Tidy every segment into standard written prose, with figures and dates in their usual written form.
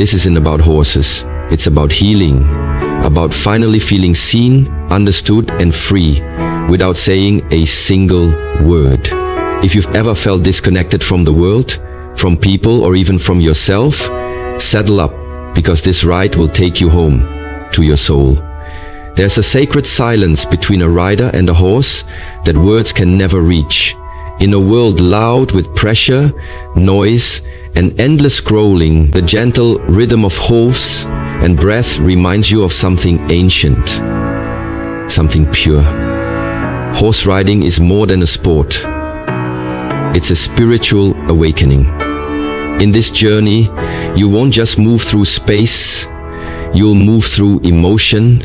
This isn't about horses. It's about healing, about finally feeling seen, understood, and free without saying a single word. If you've ever felt disconnected from the world, from people, or even from yourself, saddle up, because this ride will take you home, to your soul. There's a sacred silence between a rider and a horse that words can never reach. In a world loud with pressure, noise, and endless scrolling, the gentle rhythm of hooves and breath reminds you of something ancient, something pure. Horse riding is more than a sport. It's a spiritual awakening. In this journey, you won't just move through space, you'll move through emotion,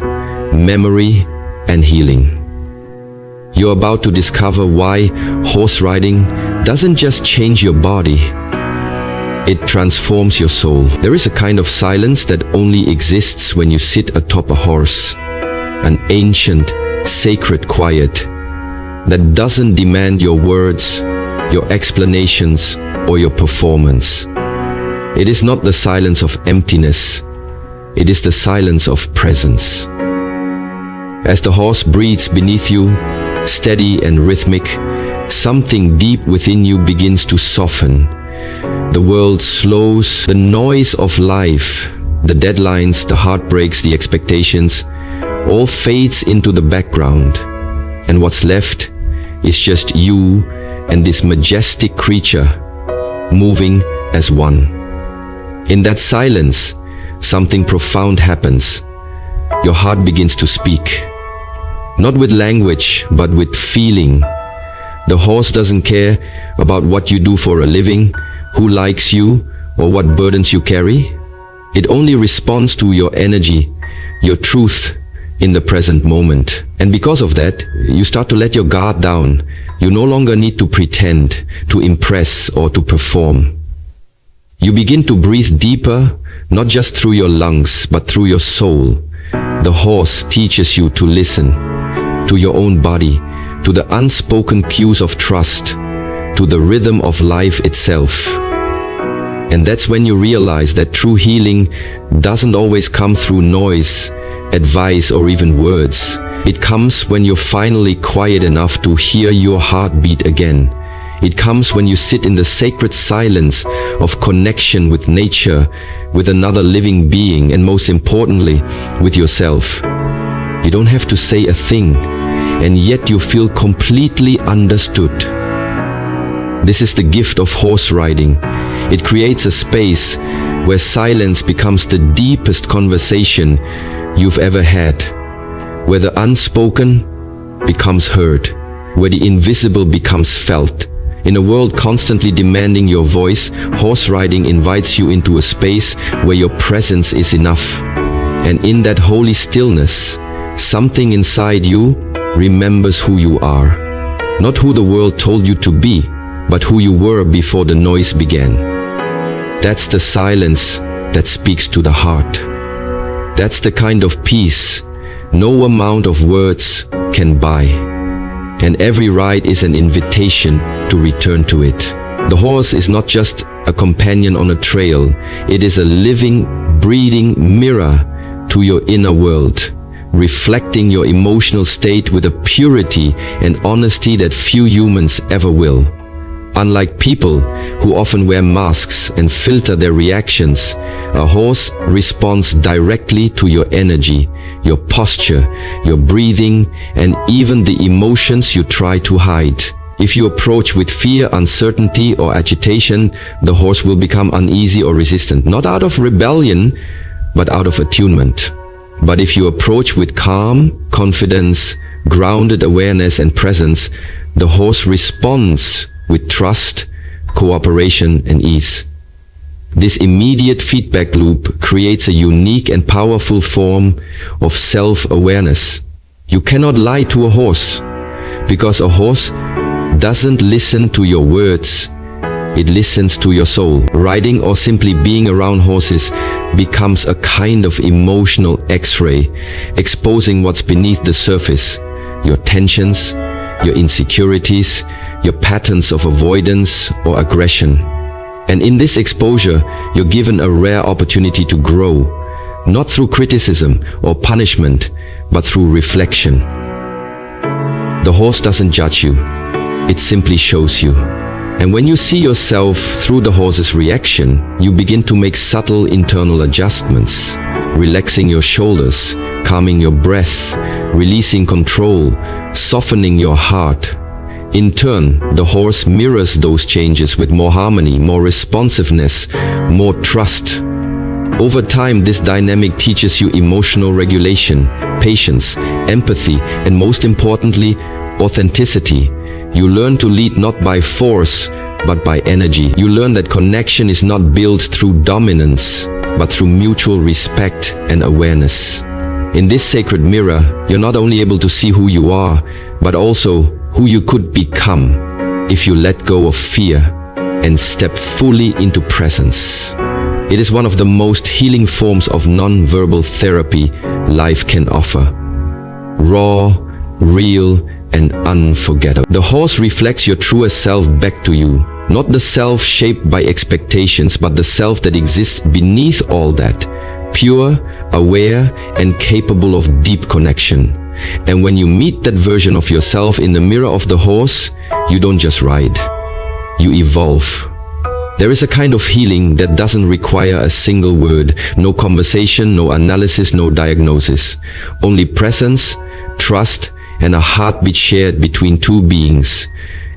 memory, and healing. You're about to discover why horse riding doesn't just change your body, it transforms your soul. There is a kind of silence that only exists when you sit atop a horse, an ancient, sacred quiet that doesn't demand your words, your explanations, or your performance. It is not the silence of emptiness, it is the silence of presence. As the horse breathes beneath you, steady and rhythmic, something deep within you begins to soften. The world slows, the noise of life, the deadlines, the heartbreaks, the expectations, all fades into the background. And what's left is just you and this majestic creature, moving as one. In that silence, something profound happens. Your heart begins to speak. Not with language, but with feeling. The horse doesn't care about what you do for a living, who likes you, or what burdens you carry. It only responds to your energy, your truth in the present moment. And because of that, you start to let your guard down. You no longer need to pretend, to impress, or to perform. You begin to breathe deeper, not just through your lungs, but through your soul. The horse teaches you to listen to your own body, to the unspoken cues of trust, to the rhythm of life itself. And that's when you realize that true healing doesn't always come through noise, advice, or even words. It comes when you're finally quiet enough to hear your heart beat again. It comes when you sit in the sacred silence of connection with nature, with another living being, and most importantly, with yourself. You don't have to say a thing, and yet you feel completely understood. This is the gift of horse riding. It creates a space where silence becomes the deepest conversation you've ever had, where the unspoken becomes heard, where the invisible becomes felt. In a world constantly demanding your voice, horse riding invites you into a space where your presence is enough. And in that holy stillness, something inside you remembers who you are. Not who the world told you to be, but who you were before the noise began. That's the silence that speaks to the heart. That's the kind of peace no amount of words can buy. And every ride is an invitation to return to it. The horse is not just a companion on a trail. It is a living, breathing mirror to your inner world, reflecting your emotional state with a purity and honesty that few humans ever will. Unlike people who often wear masks and filter their reactions, a horse responds directly to your energy, your posture, your breathing, and even the emotions you try to hide. If you approach with fear, uncertainty, or agitation, the horse will become uneasy or resistant, not out of rebellion, but out of attunement. But if you approach with calm, confidence, grounded awareness, and presence, the horse responds with trust, cooperation, and ease. This immediate feedback loop creates a unique and powerful form of self-awareness. You cannot lie to a horse, because a horse doesn't listen to your words, it listens to your soul. Riding or simply being around horses becomes a kind of emotional X-ray, exposing what's beneath the surface, your tensions, your insecurities, your patterns of avoidance or aggression. And in this exposure, you're given a rare opportunity to grow, not through criticism or punishment, but through reflection. The horse doesn't judge you, it simply shows you. And when you see yourself through the horse's reaction, you begin to make subtle internal adjustments, relaxing your shoulders, calming your breath, releasing control, softening your heart. In turn, the horse mirrors those changes with more harmony, more responsiveness, more trust. Over time, this dynamic teaches you emotional regulation, patience, empathy, and most importantly, authenticity. You learn to lead not by force, but by energy. You learn that connection is not built through dominance, but through mutual respect and awareness. In this sacred mirror, you're not only able to see who you are, but also who you could become if you let go of fear and step fully into presence. It is one of the most healing forms of non-verbal therapy life can offer. Raw, real, and unforgettable. The horse reflects your truest self back to you. Not the self shaped by expectations, but the self that exists beneath all that. Pure, aware, and capable of deep connection. And when you meet that version of yourself in the mirror of the horse, you don't just ride. You evolve. There is a kind of healing that doesn't require a single word, no conversation, no analysis, no diagnosis. Only presence, trust, and a heartbeat shared between two beings.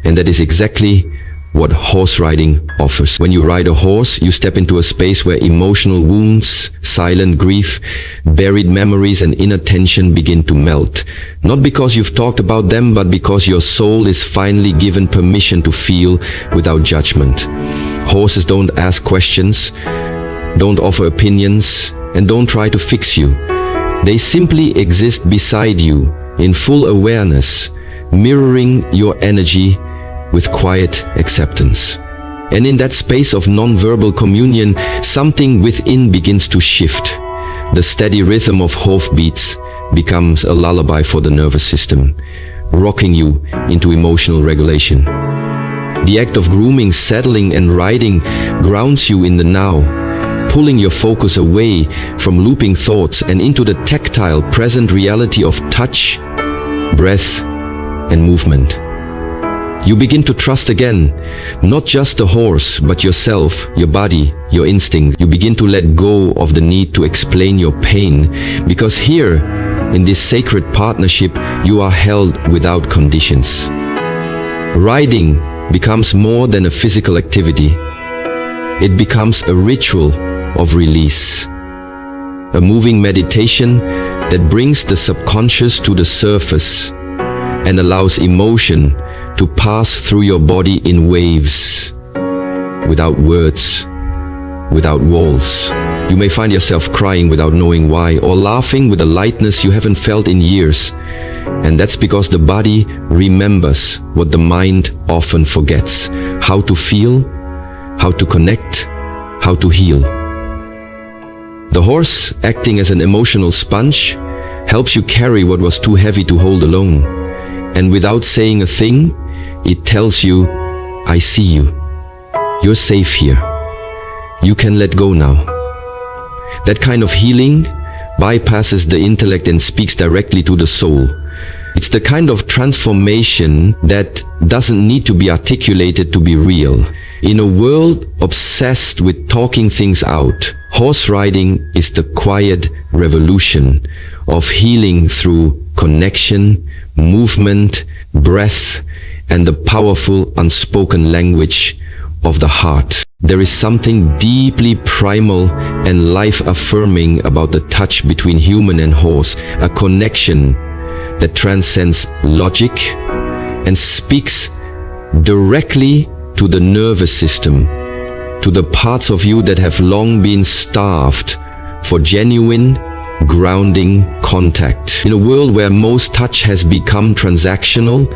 And that is exactly what horse riding offers. When you ride a horse, you step into a space where emotional wounds, silent grief, buried memories, and inner tension begin to melt. Not because you've talked about them, but because your soul is finally given permission to feel without judgment. Horses don't ask questions, don't offer opinions, and don't try to fix you. They simply exist beside you in full awareness, mirroring your energy with quiet acceptance. And in that space of non-verbal communion, something within begins to shift. The steady rhythm of hoofbeats becomes a lullaby for the nervous system, rocking you into emotional regulation. The act of grooming, saddling, and riding grounds you in the now, pulling your focus away from looping thoughts and into the tactile, present reality of touch, breath, and movement. You begin to trust again, not just the horse, but yourself, your body, your instinct. You begin to let go of the need to explain your pain, because here, in this sacred partnership, you are held without conditions. Riding becomes more than a physical activity. It becomes a ritual of release, a moving meditation that brings the subconscious to the surface and allows emotion to pass through your body in waves, without words, without walls. You may find yourself crying without knowing why, or laughing with a lightness you haven't felt in years. And that's because the body remembers what the mind often forgets: how to feel, how to connect, how to heal. The horse, acting as an emotional sponge, helps you carry what was too heavy to hold alone. And without saying a thing, it tells you, I see you. You're safe here. You can let go now. That kind of healing bypasses the intellect and speaks directly to the soul. It's the kind of transformation that doesn't need to be articulated to be real. In a world obsessed with talking things out, horse riding is the quiet revolution of healing through connection, movement, breath, and the powerful unspoken language of the heart. There is something deeply primal and life-affirming about the touch between human and horse, a connection that transcends logic and speaks directly to the nervous system, to the parts of you that have long been starved for genuine, grounding contact. In a world where most touch has become transactional,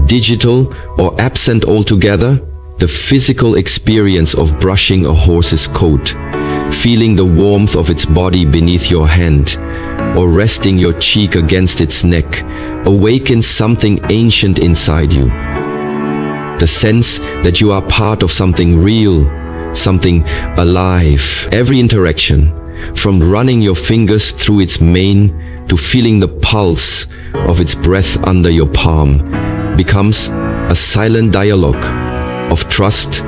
digital, or absent altogether, the physical experience of brushing a horse's coat, feeling the warmth of its body beneath your hand, or resting your cheek against its neck, awakens something ancient inside you. The sense that you are part of something real, something alive. Every interaction, from running your fingers through its mane to feeling the pulse of its breath under your palm, becomes a silent dialogue of trust,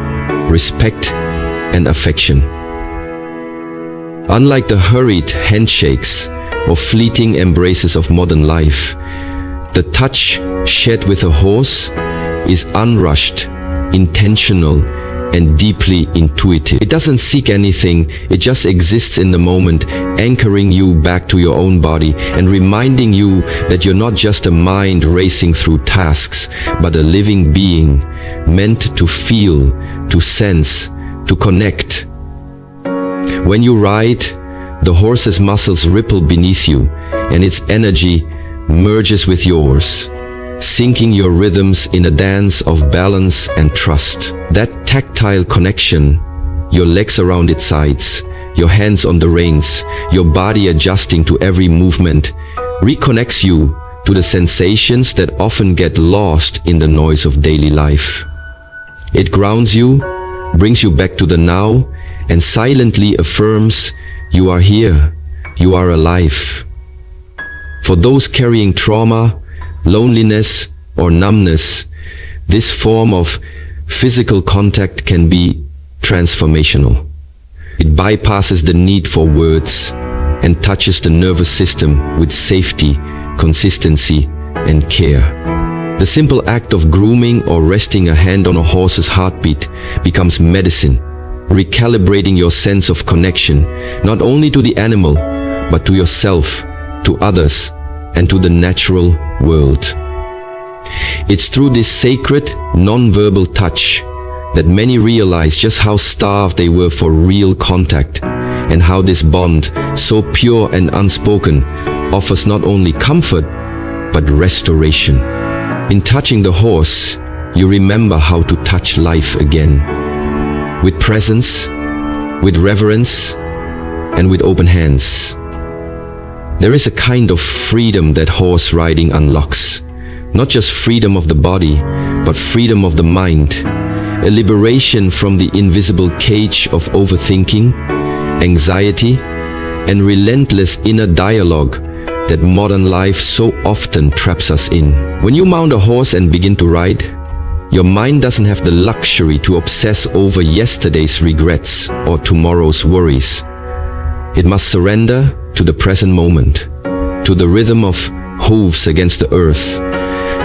respect, and affection. Unlike the hurried handshakes or fleeting embraces of modern life, the touch shared with a horse is unrushed, intentional, and deeply intuitive. It doesn't seek anything, it just exists in the moment, anchoring you back to your own body and reminding you that you're not just a mind racing through tasks, but a living being, meant to feel, to sense, to connect. When you ride, the horse's muscles ripple beneath you, and its energy merges with yours, syncing your rhythms in a dance of balance and trust. That tactile connection, your legs around its sides, your hands on the reins, your body adjusting to every movement, reconnects you to the sensations that often get lost in the noise of daily life. It grounds you, brings you back to the now, and silently affirms you are here, you are alive. For those carrying trauma, loneliness, or numbness, this form of physical contact can be transformational. It bypasses the need for words and touches the nervous system with safety, consistency, and care. The simple act of grooming or resting a hand on a horse's heartbeat becomes medicine, recalibrating your sense of connection, not only to the animal, but to yourself, to others, and to the natural world. It's through this sacred, non-verbal touch that many realize just how starved they were for real contact, and how this bond, so pure and unspoken, offers not only comfort, but restoration. In touching the horse, you remember how to touch life again, with presence, with reverence, and with open hands. There is a kind of freedom that horse riding unlocks. Not just freedom of the body, but freedom of the mind. A liberation from the invisible cage of overthinking, anxiety, and relentless inner dialogue that modern life so often traps us in. When you mount a horse and begin to ride, your mind doesn't have the luxury to obsess over yesterday's regrets or tomorrow's worries. It must surrender to the present moment, to the rhythm of hooves against the earth,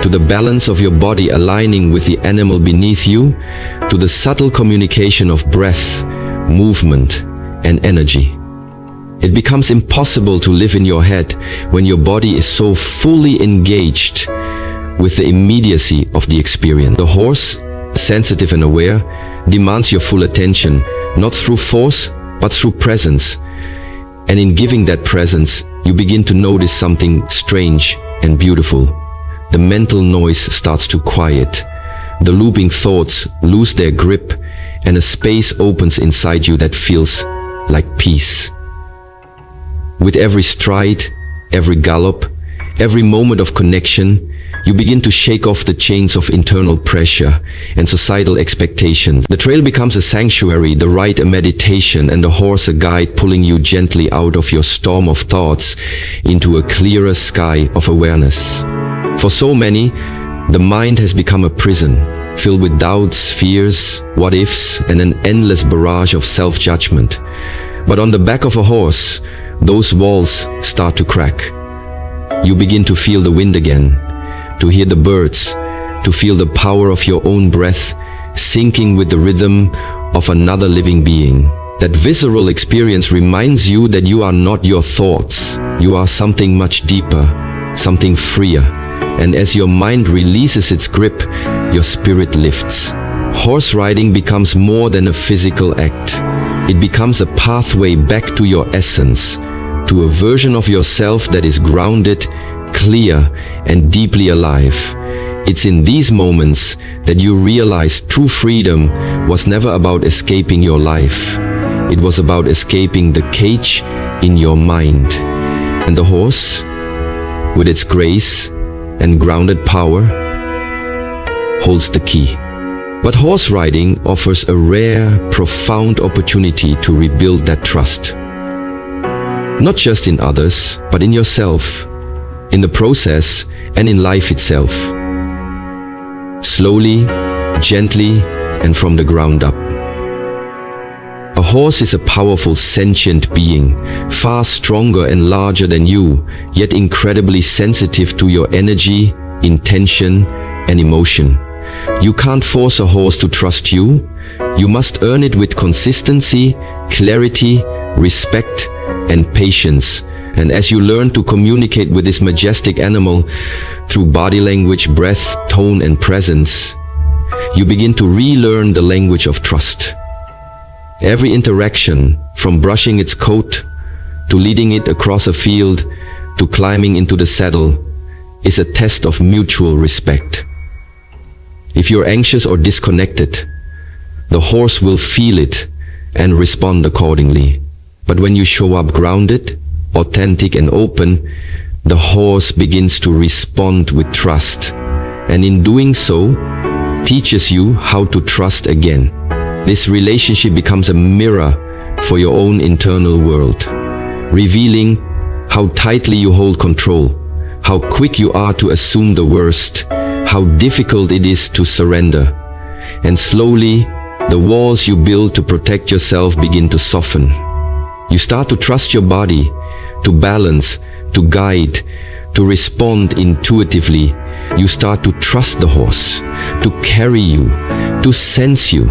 to the balance of your body aligning with the animal beneath you, to the subtle communication of breath, movement, and energy. It becomes impossible to live in your head when your body is so fully engaged with the immediacy of the experience. The horse, sensitive and aware, demands your full attention, not through force, but through presence. And in giving that presence, you begin to notice something strange and beautiful. The mental noise starts to quiet. The looping thoughts lose their grip, and a space opens inside you that feels like peace. With every stride, every gallop, every moment of connection, you begin to shake off the chains of internal pressure and societal expectations. The trail becomes a sanctuary, the ride a meditation, and the horse a guide pulling you gently out of your storm of thoughts into a clearer sky of awareness. For so many, the mind has become a prison, filled with doubts, fears, what-ifs, and an endless barrage of self-judgment. But on the back of a horse, those walls start to crack. You begin to feel the wind again, to hear the birds, to feel the power of your own breath syncing with the rhythm of another living being. That visceral experience reminds you that you are not your thoughts. You are something much deeper, something freer. And as your mind releases its grip, your spirit lifts. Horse riding becomes more than a physical act. It becomes a pathway back to your essence, to a version of yourself that is grounded, clear, and deeply alive. It's in these moments that you realize true freedom was never about escaping your life. It was about escaping the cage in your mind. And the horse, with its grace and grounded power, holds the key. But horse riding offers a rare, profound opportunity to rebuild that trust. Not just in others, but in yourself, in the process, and in life itself. Slowly, gently, and from the ground up. A horse is a powerful, sentient being, far stronger and larger than you, yet incredibly sensitive to your energy, intention, and emotion. You can't force a horse to trust you. You must earn it with consistency, clarity, respect, and patience. And as you learn to communicate with this majestic animal through body language, breath, tone, and presence, you begin to relearn the language of trust. Every interaction, from brushing its coat, to leading it across a field, to climbing into the saddle, is a test of mutual respect. If you're anxious or disconnected, the horse will feel it and respond accordingly. But when you show up grounded, authentic, and open, the horse begins to respond with trust, and in doing so, teaches you how to trust again. This relationship becomes a mirror for your own internal world, revealing how tightly you hold control, how quick you are to assume the worst, how difficult it is to surrender. And slowly, the walls you build to protect yourself begin to soften. You start to trust your body, to balance, to guide, to respond intuitively. You start to trust the horse, to carry you, to sense you,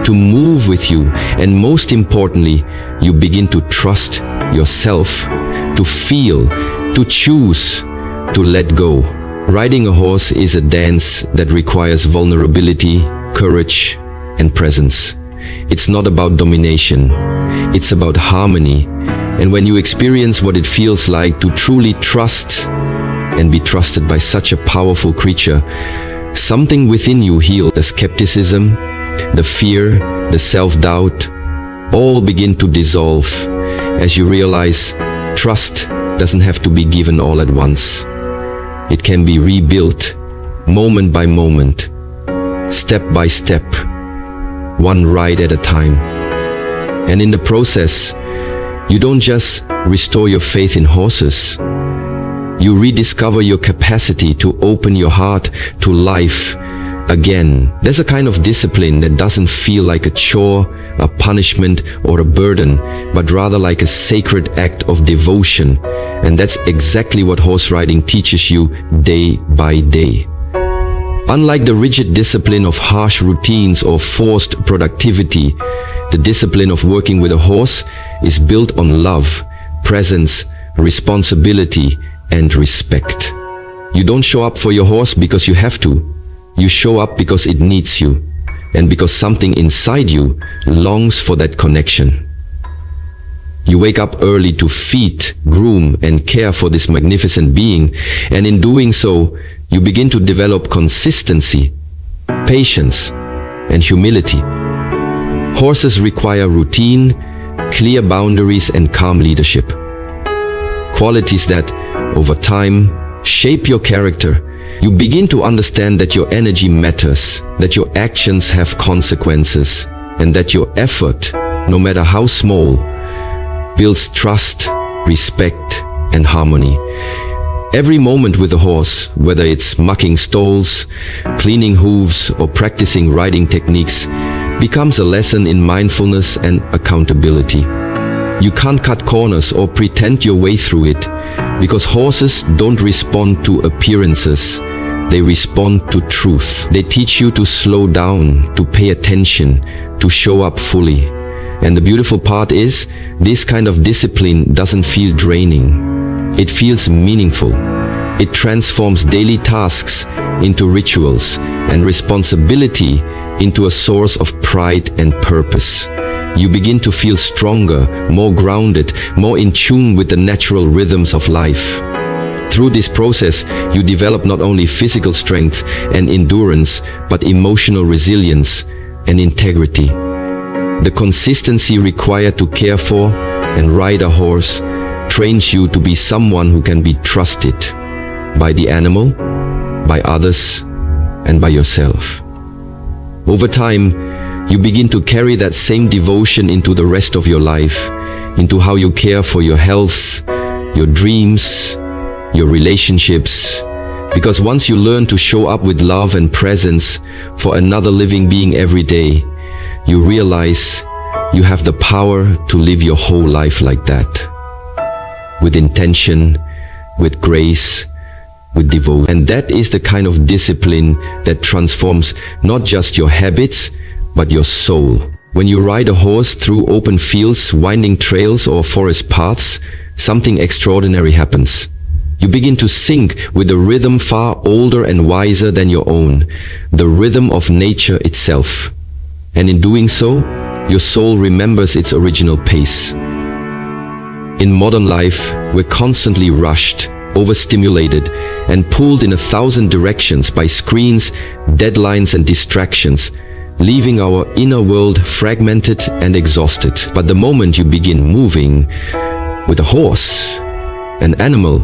to move with you, and most importantly, you begin to trust yourself, to feel, to choose, to let go. Riding a horse is a dance that requires vulnerability, courage, and presence. It's not about domination, it's about harmony. And when you experience what it feels like to truly trust and be trusted by such a powerful creature, something within you heals. The skepticism, the fear, the self-doubt, all begin to dissolve as you realize trust doesn't have to be given all at once. It can be rebuilt moment by moment, step by step, one ride at a time. And in the process, you don't just restore your faith in horses. You rediscover your capacity to open your heart to life again. There's a kind of discipline that doesn't feel like a chore, a punishment, or a burden, but rather like a sacred act of devotion. And that's exactly what horse riding teaches you day by day. Unlike the rigid discipline of harsh routines or forced productivity, the discipline of working with a horse is built on love, presence, responsibility, and respect. You don't show up for your horse because you have to. You show up because it needs you, and because something inside you longs for that connection. You wake up early to feed, groom, and care for this magnificent being, and in doing so, you begin to develop consistency, patience, and humility. Horses require routine, clear boundaries, and calm leadership. Qualities that, over time, shape your character. You begin to understand that your energy matters, that your actions have consequences, and that your effort, no matter how small, builds trust, respect, and harmony. Every moment with a horse, whether it's mucking stalls, cleaning hooves, or practicing riding techniques, becomes a lesson in mindfulness and accountability. You can't cut corners or pretend your way through it, because horses don't respond to appearances. They respond to truth. They teach you to slow down, to pay attention, to show up fully. And the beautiful part is, this kind of discipline doesn't feel draining. It feels meaningful. It transforms daily tasks into rituals and responsibility into a source of pride and purpose. You begin to feel stronger, more grounded, more in tune with the natural rhythms of life. Through this process, you develop not only physical strength and endurance, but emotional resilience and integrity. The consistency required to care for and ride a horse trains you to be someone who can be trusted by the animal, by others, and by yourself. Over time, you begin to carry that same devotion into the rest of your life, into how you care for your health, your dreams, your relationships. Because once you learn to show up with love and presence for another living being every day, you realize you have the power to live your whole life like that. With intention, with grace, with devotion. And that is the kind of discipline that transforms not just your habits, but your soul. When you ride a horse through open fields, winding trails, or forest paths, something extraordinary happens. You begin to sync with a rhythm far older and wiser than your own, the rhythm of nature itself. And in doing so, your soul remembers its original pace. In modern life, we're constantly rushed, overstimulated, and pulled in 1,000 directions by screens, deadlines, and distractions, leaving our inner world fragmented and exhausted. But the moment you begin moving with a horse, an animal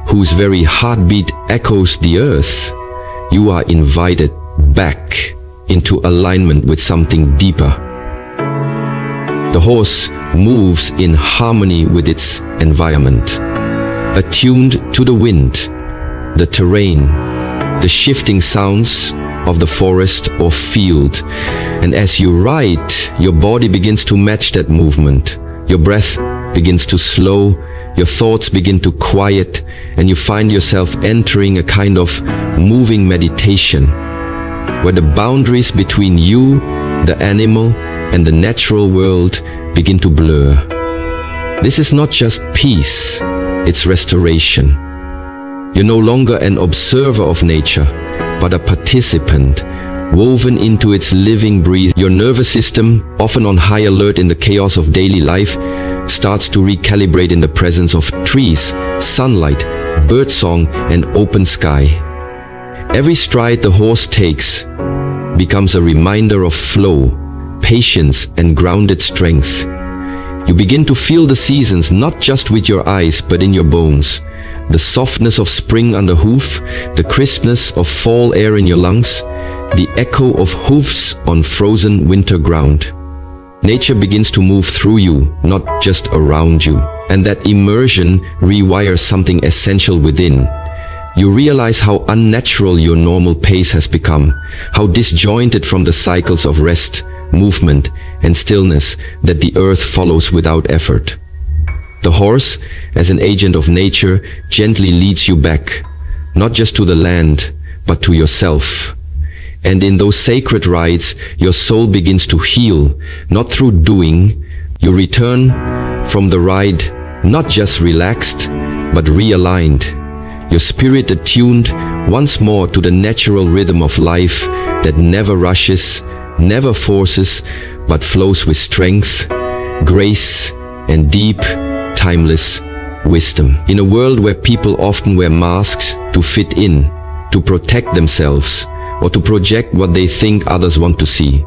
whose very heartbeat echoes the earth, you are invited back into alignment with something deeper. The horse moves in harmony with its environment, attuned to the wind, the terrain, the shifting sounds of the forest or field. And as you ride, your body begins to match that movement. Your breath begins to slow, your thoughts begin to quiet, and you find yourself entering a kind of moving meditation, where the boundaries between you, the animal, and the natural world begin to blur. This is not just peace, it's restoration. You're no longer an observer of nature, but a participant, woven into its living breath. Your nervous system, often on high alert in the chaos of daily life, starts to recalibrate in the presence of trees, sunlight, birdsong, and open sky. Every stride the horse takes becomes a reminder of flow, patience, and grounded strength. You begin to feel the seasons not just with your eyes but in your bones. The softness of spring under hoof, the crispness of fall air in your lungs, the echo of hoofs on frozen winter ground. Nature begins to move through you, not just around you. And that immersion rewires something essential within. You realize how unnatural your normal pace has become, how disjointed from the cycles of rest, movement, and stillness that the earth follows without effort. The horse, as an agent of nature, gently leads you back, not just to the land, but to yourself. And in those sacred rides, your soul begins to heal, not through doing. You return from the ride not just relaxed, but realigned. Your spirit attuned once more to the natural rhythm of life that never rushes, never forces, but flows with strength, grace, and deep, timeless wisdom. In a world where people often wear masks to fit in, to protect themselves, or to project what they think others want to see,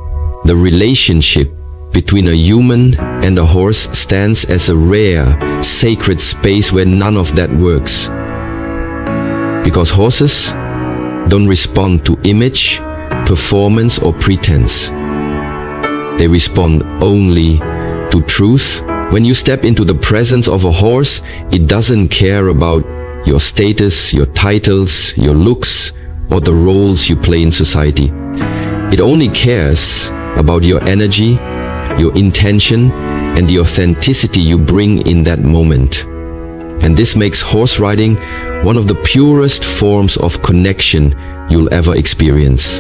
the relationship between a human and a horse stands as a rare, sacred space where none of that works. Because horses don't respond to image, performance, or pretense. They respond only to truth. When you step into the presence of a horse, it doesn't care about your status, your titles, your looks, or the roles you play in society. It only cares about your energy, your intention, and the authenticity you bring in that moment. And this makes horse riding one of the purest forms of connection you'll ever experience.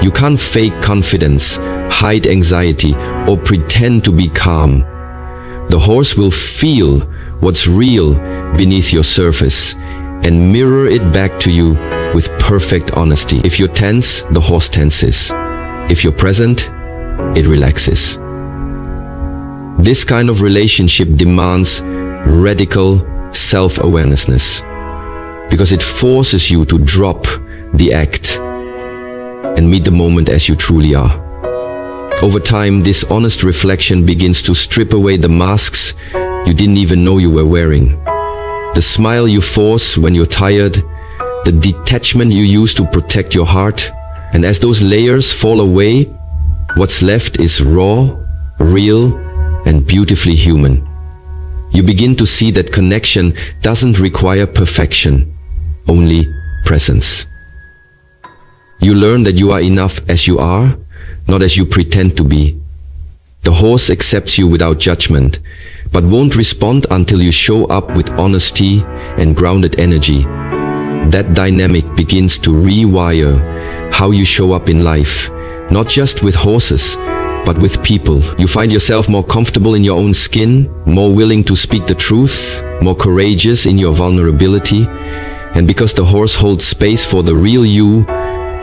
You can't fake confidence, hide anxiety, or pretend to be calm. The horse will feel what's real beneath your surface and mirror it back to you with perfect honesty. If you're tense, the horse tenses. If you're present, it relaxes. This kind of relationship demands radical self-awareness, because it forces you to drop the act and meet the moment as you truly are. Over time, this honest reflection begins to strip away the masks you didn't even know you were wearing. The smile you force when you're tired, the detachment you use to protect your heart, And as those layers fall away, what's left is raw, real, and beautifully human. You begin to see that connection doesn't require perfection, only presence. You learn that you are enough as you are, not as you pretend to be. The horse accepts you without judgment, but won't respond until you show up with honesty and grounded energy. That dynamic begins to rewire how you show up in life, not just with horses, but with people. You find yourself more comfortable in your own skin, more willing to speak the truth, more courageous in your vulnerability. And because the horse holds space for the real you,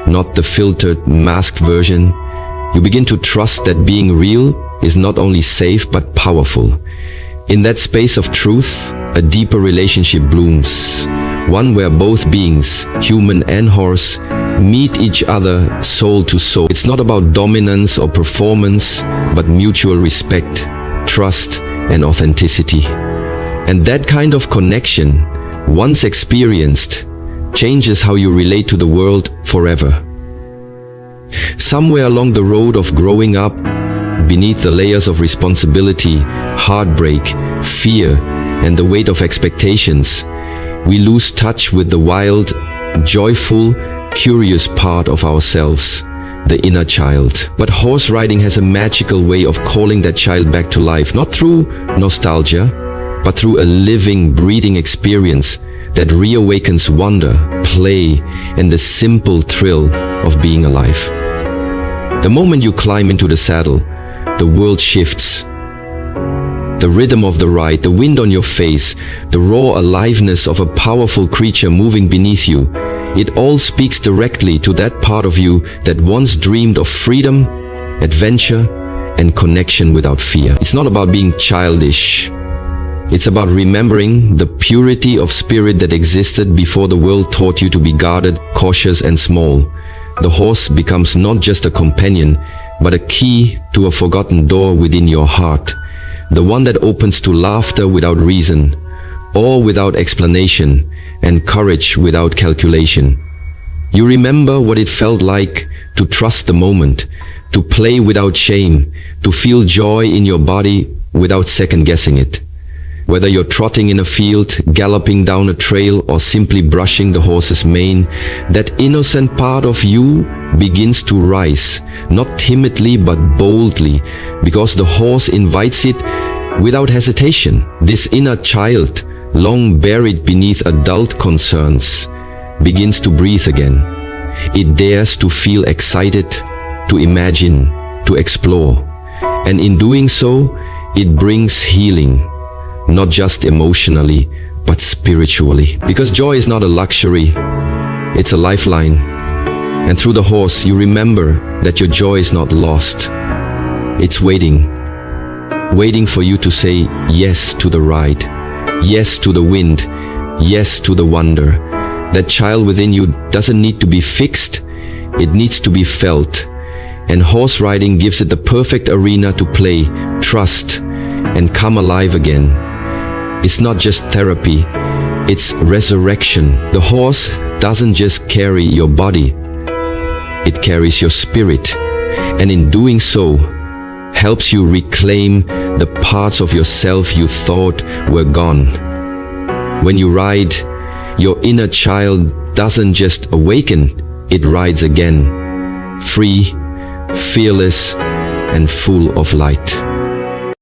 not the filtered, masked version, you begin to trust that being real is not only safe but powerful. In that space of truth, a deeper relationship blooms, one where both beings, human and horse, meet each other soul to soul. It's not about dominance or performance, but mutual respect, trust, and authenticity. And that kind of connection, once experienced, changes how you relate to the world forever. Somewhere along the road of growing up, beneath the layers of responsibility, heartbreak, fear, and the weight of expectations, we lose touch with the wild, joyful, curious part of ourselves, the inner child. But horse riding has a magical way of calling that child back to life, not through nostalgia, but through a living, breathing experience that reawakens wonder, play, and the simple thrill of being alive. The moment you climb into the saddle, the world shifts. The rhythm of the ride, the wind on your face, the raw aliveness of a powerful creature moving beneath you, it all speaks directly to that part of you that once dreamed of freedom, adventure, and connection without fear. It's not about being childish. It's about remembering the purity of spirit that existed before the world taught you to be guarded, cautious, and small. The horse becomes not just a companion, but a key to a forgotten door within your heart. The one that opens to laughter without reason, awe without explanation, and courage without calculation. You remember what it felt like to trust the moment, to play without shame, to feel joy in your body without second-guessing it. Whether you're trotting in a field, galloping down a trail, or simply brushing the horse's mane, that innocent part of you begins to rise, not timidly but boldly, because the horse invites it without hesitation. This inner child, long buried beneath adult concerns, begins to breathe again. It dares to feel excited, to imagine, to explore. And in doing so, it brings healing. Not just emotionally, but spiritually. Because joy is not a luxury, it's a lifeline. And through the horse, you remember that your joy is not lost. It's waiting for you to say yes to the ride, yes to the wind, yes to the wonder. That child within you doesn't need to be fixed, it needs to be felt. And horse riding gives it the perfect arena to play, trust, and come alive again. It's not just therapy, it's resurrection. The horse doesn't just carry your body, it carries your spirit. And in doing so, helps you reclaim the parts of yourself you thought were gone. When you ride, your inner child doesn't just awaken, it rides again, free, fearless, and full of light.